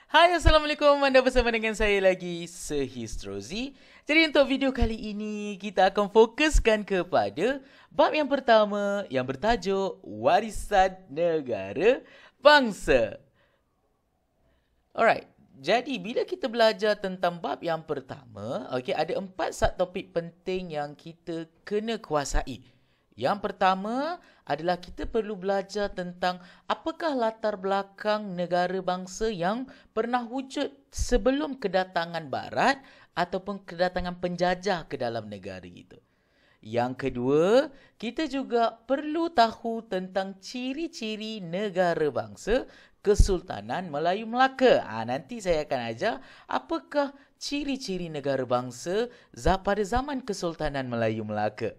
Hai, Assalamualaikum. Anda bersama dengan saya lagi, Sehistrozi. Jadi untuk video kali ini, kita akan fokuskan kepada bab yang pertama yang bertajuk Warisan Negara Bangsa. Alright, jadi bila kita belajar tentang bab yang pertama, ada 4 subtopik penting yang kita kena kuasai. Yang pertama adalah kita perlu belajar tentang apakah latar belakang negara bangsa yang pernah wujud sebelum kedatangan Barat ataupun kedatangan penjajah ke dalam negara kita. Yang kedua, kita juga perlu tahu tentang ciri-ciri negara bangsa Kesultanan Melayu Melaka. Nanti saya akan ajar apakah ciri-ciri negara bangsa pada zaman Kesultanan Melayu Melaka.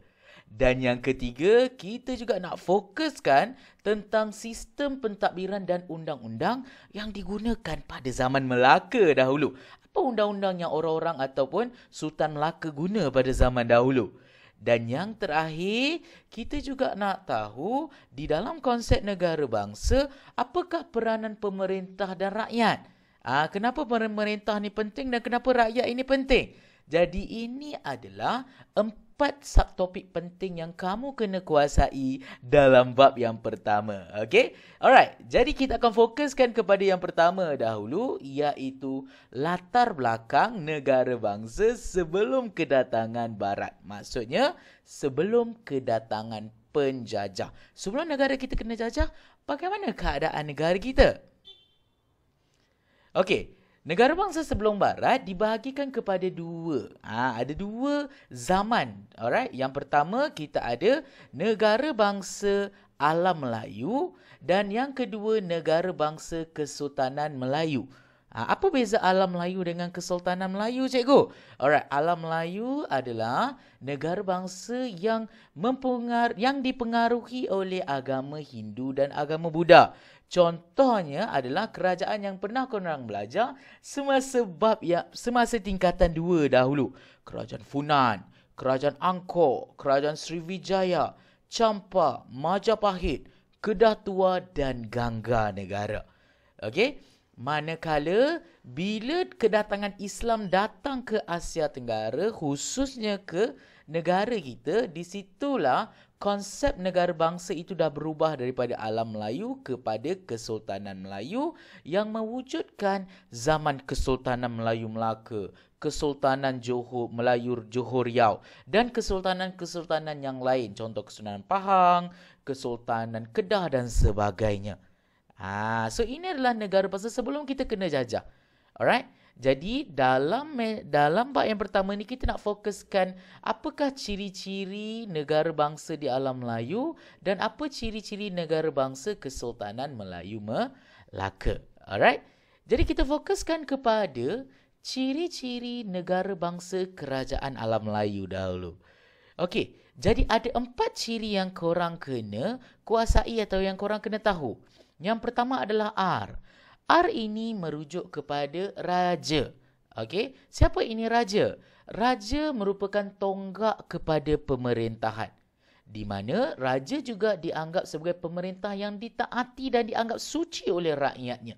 Dan yang ketiga, kita juga nak fokuskan tentang sistem pentadbiran dan undang-undang yang digunakan pada zaman Melaka dahulu. Apa undang-undang yang orang-orang ataupun Sultan Melaka guna pada zaman dahulu? Dan yang terakhir, kita juga nak tahu di dalam konsep negara bangsa, apakah peranan pemerintah dan rakyat? Kenapa pemerintah ni penting dan kenapa rakyat ini penting? Jadi ini adalah 4 subtopik penting yang kamu kena kuasai dalam bab yang pertama. Okay? Alright, jadi kita akan fokuskan kepada yang pertama dahulu, iaitu latar belakang negara bangsa sebelum kedatangan Barat. Maksudnya, sebelum kedatangan penjajah. Sebelum negara kita kena jajah, bagaimana keadaan negara kita? Okey. Negara bangsa sebelum Barat dibahagikan kepada dua. Ada dua zaman. Alright. Yang pertama kita ada negara bangsa Alam Melayu dan yang kedua negara bangsa Kesultanan Melayu. Apa beza Alam Melayu dengan Kesultanan Melayu, cikgu? Alright, Alam Melayu adalah negara bangsa yang dipengaruhi oleh agama Hindu dan agama Buddha. Contohnya adalah kerajaan yang pernah korang belajar semasa tingkatan 2 dahulu. Kerajaan Funan, Kerajaan Angkor, Kerajaan Sriwijaya, Champa, Majapahit, Kedah Tua dan Gangga Negara. Okey? Manakala bila kedatangan Islam datang ke Asia Tenggara, khususnya ke negara kita, di situlah konsep negara bangsa itu dah berubah daripada Alam Melayu kepada Kesultanan Melayu yang mewujudkan zaman Kesultanan Melayu Melaka, Kesultanan Melayu Johor Riau dan kesultanan-kesultanan yang lain. Contoh Kesultanan Pahang, Kesultanan Kedah dan sebagainya. So ini adalah negara bangsa sebelum kita kena jajah. Alright? Jadi dalam bab yang pertama ni kita nak fokuskan apakah ciri-ciri negara bangsa di Alam Melayu dan apa ciri-ciri negara bangsa Kesultanan Melayu Melaka. Alright? Jadi kita fokuskan kepada ciri-ciri negara bangsa Kerajaan Alam Melayu dahulu. Okey, jadi ada 4 ciri yang korang kena kuasai atau yang korang kena tahu. Yang pertama adalah R. R ini merujuk kepada raja. Okey, siapa ini raja? Raja merupakan tonggak kepada pemerintahan. Di mana raja juga dianggap sebagai pemerintah yang ditaati dan dianggap suci oleh rakyatnya.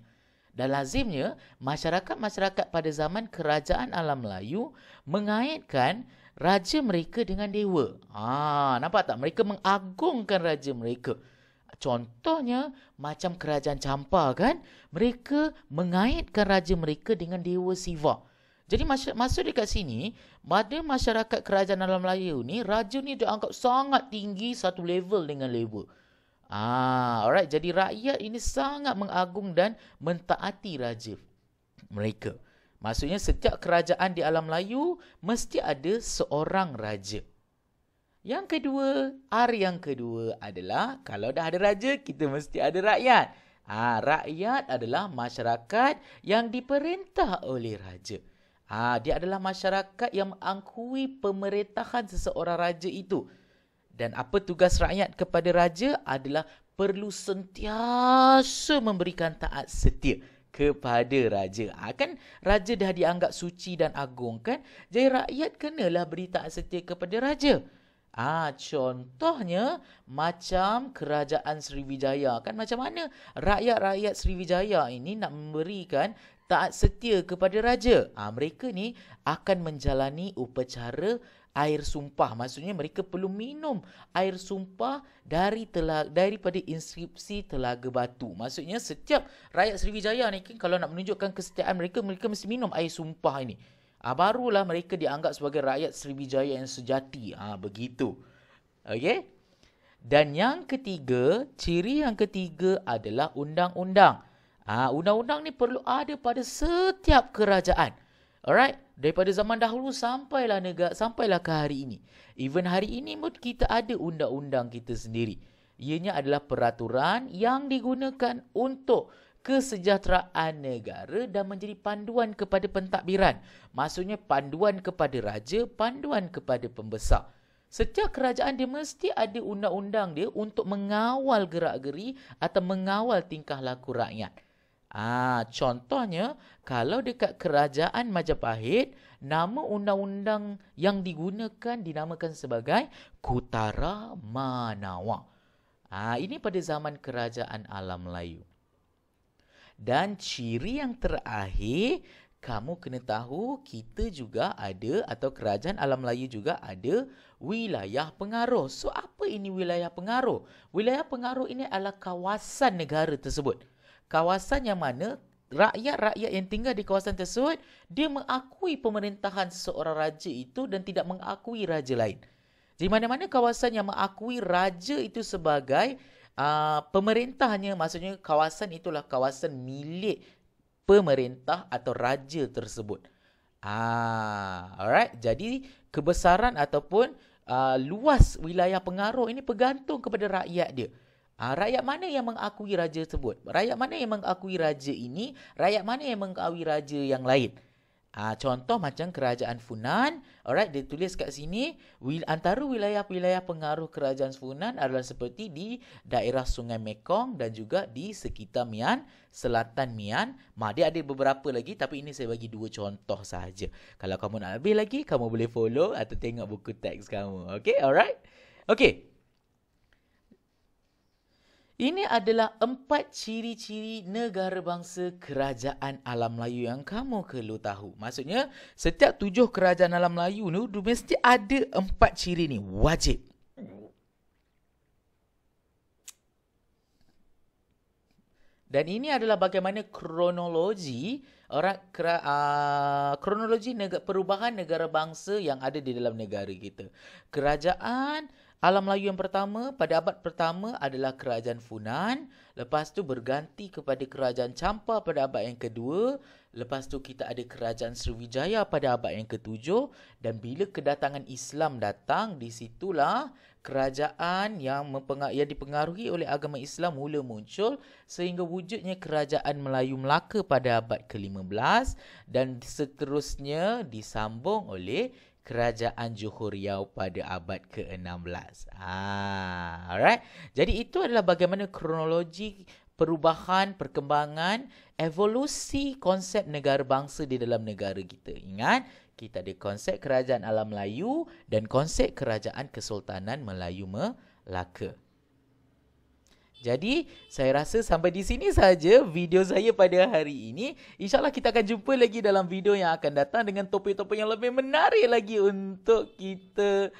Dan lazimnya, masyarakat-masyarakat pada zaman Kerajaan Alam Melayu mengaitkan raja mereka dengan dewa. Nampak tak? Mereka mengagungkan raja mereka. Contohnya macam kerajaan Champa kan, mereka mengaitkan raja mereka dengan Dewa Siva. Jadi maksud dekat sini, pada masyarakat kerajaan Alam Melayu ni, raja ni dianggap sangat tinggi satu level dengan level. Alright, jadi rakyat ini sangat mengagung dan mentaati raja mereka. Maksudnya setiap kerajaan di Alam Melayu mesti ada seorang raja. Yang kedua, R yang kedua adalah kalau dah ada raja, kita mesti ada rakyat. Rakyat adalah masyarakat yang diperintah oleh raja. Dia adalah masyarakat yang mengakui pemerintahan seseorang raja itu. Dan apa tugas rakyat kepada raja adalah perlu sentiasa memberikan taat setia kepada raja. Kan raja dah dianggap suci dan agung kan? Jadi rakyat kenalah beri taat setia kepada raja. Contohnya macam kerajaan Sriwijaya. Kan macam mana rakyat-rakyat Sriwijaya ini nak memberikan taat setia kepada raja. Mereka ni akan menjalani upacara air sumpah. Maksudnya mereka perlu minum air sumpah daripada inskripsi Telaga Batu. Maksudnya setiap rakyat Sriwijaya ni kalau nak menunjukkan kesetiaan mereka, mereka mesti minum air sumpah ini. Barulah mereka dianggap sebagai rakyat Sriwijaya yang sejati. Begitu. Okey? Dan yang ketiga, ciri yang ketiga adalah undang-undang. Undang-undang ni perlu ada pada setiap kerajaan. Alright? Daripada zaman dahulu sampailah ke hari ini. Even hari ini pun kita ada undang-undang kita sendiri. Ianya adalah peraturan yang digunakan untuk kesejahteraan negara dan menjadi panduan kepada pentadbiran. Maksudnya panduan kepada raja, panduan kepada pembesar. Setiap kerajaan dia mesti ada undang-undang dia untuk mengawal gerak-geri atau mengawal tingkah laku rakyat. Contohnya, kalau dekat kerajaan Majapahit, nama undang-undang yang digunakan dinamakan sebagai Kutara Manawa. Ini pada zaman kerajaan Alam Melayu. Dan ciri yang terakhir, kamu kena tahu kita juga ada, atau kerajaan Alam Melayu juga ada wilayah pengaruh. So, apa ini wilayah pengaruh? Wilayah pengaruh ini adalah kawasan negara tersebut. Kawasan yang mana rakyat-rakyat yang tinggal di kawasan tersebut, dia mengakui pemerintahan seseorang raja itu dan tidak mengakui raja lain. Jadi mana-mana kawasan yang mengakui raja itu sebagai pemerintahnya, maksudnya kawasan itulah kawasan milik pemerintah atau raja tersebut. Alright. Jadi kebesaran ataupun luas wilayah pengaruh ini bergantung kepada rakyat dia. Rakyat mana yang mengakui raja tersebut? Rakyat mana yang mengakui raja ini? Rakyat mana yang mengakui raja yang lain? Contoh macam kerajaan Funan. Alright, dia tulis kat sini, antara wilayah-wilayah pengaruh kerajaan Funan adalah seperti di daerah Sungai Mekong dan juga di sekitar Mian, selatan Mian. Dia ada beberapa lagi, tapi ini saya bagi 2 contoh sahaja. Kalau kamu nak lebih lagi, kamu boleh follow atau tengok buku teks kamu. Okay, alright? Okay. Ini adalah 4 ciri-ciri negara bangsa kerajaan Alam Melayu yang kamu perlu tahu. Maksudnya, setiap 7 kerajaan Alam Melayu ni mesti ada 4 ciri ni. Wajib. Dan ini adalah bagaimana kronologi perubahan negara bangsa yang ada di dalam negara kita. Kerajaan Alam Melayu yang pertama, pada abad pertama adalah kerajaan Funan. Lepas tu berganti kepada kerajaan Champa pada abad yang kedua. Lepas tu kita ada kerajaan Sriwijaya pada abad yang ketujuh. Dan bila kedatangan Islam datang, di situlah kerajaan yang dipengaruhi oleh agama Islam mula muncul. Sehingga wujudnya kerajaan Melayu Melaka pada abad ke-15. Dan seterusnya disambung oleh kerajaan Johor Riau pada abad ke-16. Alright. Jadi itu adalah bagaimana kronologi perubahan, perkembangan, evolusi konsep negara bangsa di dalam negara kita. Ingat, kita ada konsep kerajaan Alam Melayu dan konsep kerajaan Kesultanan Melayu Melaka. Jadi, saya rasa sampai di sini saja video saya pada hari ini. InsyaAllah kita akan jumpa lagi dalam video yang akan datang dengan topik-topik yang lebih menarik lagi untuk kita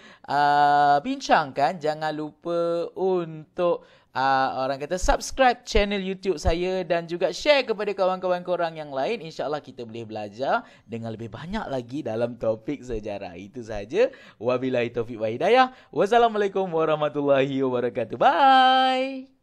bincangkan. Jangan lupa untuk orang kata subscribe channel YouTube saya dan juga share kepada kawan-kawan korang yang lain. InsyaAllah kita boleh belajar dengan lebih banyak lagi dalam topik sejarah. Itu sahaja. Wabillahi taufiq wa hidayah. Wassalamualaikum warahmatullahi wabarakatuh. Bye.